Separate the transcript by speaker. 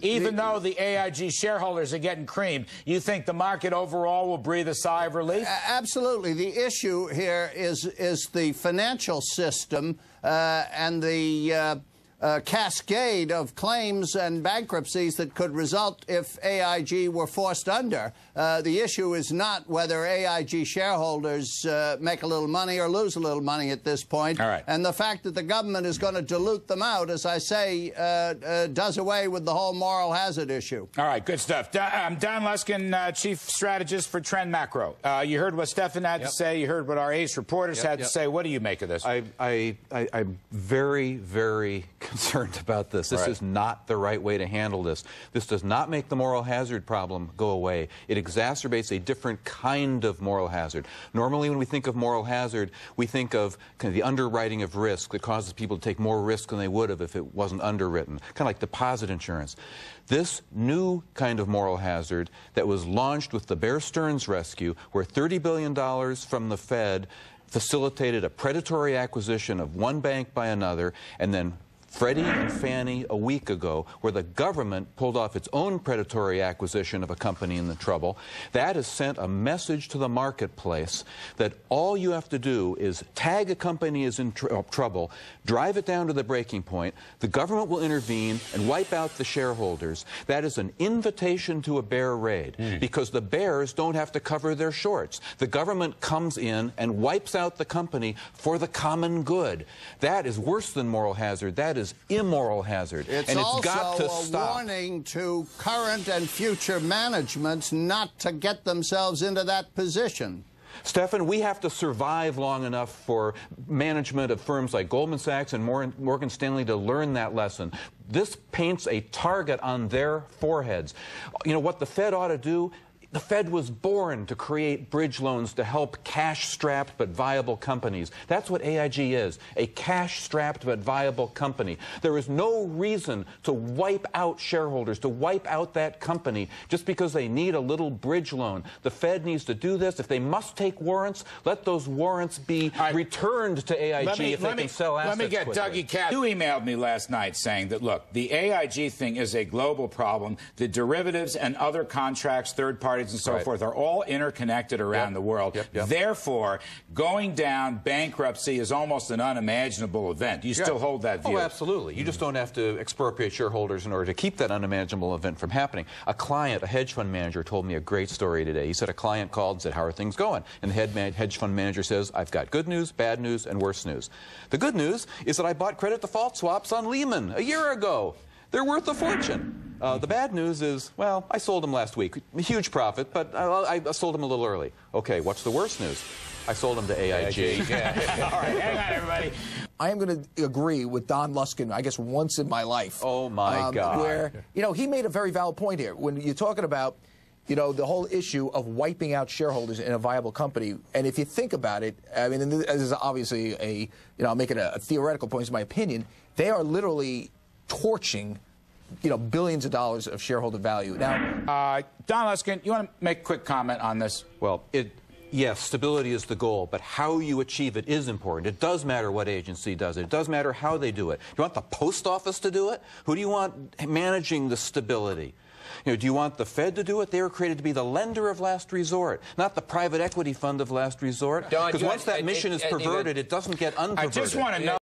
Speaker 1: Even though the AIG shareholders are getting creamed, you think the market overall will breathe a sigh of relief?
Speaker 2: Absolutely. The issue here is the financial system and the cascade of claims and bankruptcies that could result if AIG were forced under. The issue is not whether AIG shareholders make a little money or lose a little money at this point.
Speaker 1: All right.
Speaker 2: And the fact that the government is going to dilute them out, as I say, does away with the whole moral hazard issue.
Speaker 1: All right, good stuff. Don Luskin, Chief Strategist for Trend Macro. You heard what Stefan had to say. You heard what our ace reporters had to say. What do you make of this?
Speaker 3: I'm very, very concerned about this. This is not the right way to handle this. This does not make the moral hazard problem go away. It exacerbates a different kind of moral hazard. Normally, when we think of moral hazard, we think of kind of the underwriting of risk that causes people to take more risk than they would have if it wasn't underwritten, kind of like deposit insurance. This new kind of moral hazard that was launched with the Bear Stearns rescue, where $30 billion from the Fed facilitated a predatory acquisition of one bank by another, and then Freddie and Fannie a week ago, where the government pulled off its own predatory acquisition of a company in the trouble. That has sent a message to the marketplace that all you have to do is tag a company as in trouble, drive it down to the breaking point, the government will intervene and wipe out the shareholders. That is an invitation to a bear raid, because the bears don't have to cover their shorts. The government comes in and wipes out the company for the common good. That is worse than moral hazard. That is immoral hazard,
Speaker 2: and it's got to stop. Warning to current and future managements not to get themselves into that position.
Speaker 3: Stefan, we have to survive long enough for management of firms like Goldman Sachs and Morgan Stanley to learn that lesson. This paints a target on their foreheads. You know what the Fed ought to do? The Fed was born to create bridge loans to help cash-strapped but viable companies. That's what AIG is, a cash-strapped but viable company. There is no reason to wipe out shareholders, to wipe out that company just because they need a little bridge loan. The Fed needs to do this. If they must take warrants, let those warrants be returned to AIG if they can sell assets
Speaker 1: quickly. Let me get Dougie Katz. You emailed me last night saying that, look, the AIG thing is a global problem. The derivatives and other contracts, third parties, and so forth are all interconnected around the world. Therefore, going down bankruptcy is almost an unimaginable event. You still hold that view?
Speaker 3: Oh, absolutely. You just don't have to expropriate shareholders in order to keep that unimaginable event from happening. A client, a hedge fund manager, told me a great story today. He said a client called and said, "How are things going?" And the hedge fund manager says, "I've got good news, bad news, and worse news. The good news is that I bought credit default swaps on Lehman a year ago. They're worth a fortune. The bad news is, well, I sold them last week. A huge profit, but I sold them a little early. Okay, what's the worst news? I sold them to AIG.
Speaker 1: All right, hang on, everybody.
Speaker 4: I am going to agree with Don Luskin, I guess, once in my life.
Speaker 3: Oh, my God.
Speaker 4: Where, you know, he made a very valid point here. When you're talking about, you know, the whole issue of wiping out shareholders in a viable company, and if you think about it, I mean, and this is obviously you know, I'm making a theoretical point, it's my opinion, they are literally torching, you know, billions of dollars of shareholder value. Now,
Speaker 1: Don Luskin, you want to make a quick comment on this?
Speaker 3: Well, yes, stability is the goal, but how you achieve it is important. It does matter what agency does it. It does matter how they do it. Do you want the post office to do it? Who do you want managing the stability? You know, do you want the Fed to do it? They were created to be the lender of last resort, not the private equity fund of last resort. Because once that mission is perverted, it doesn't get unperverted.
Speaker 1: I just want to know.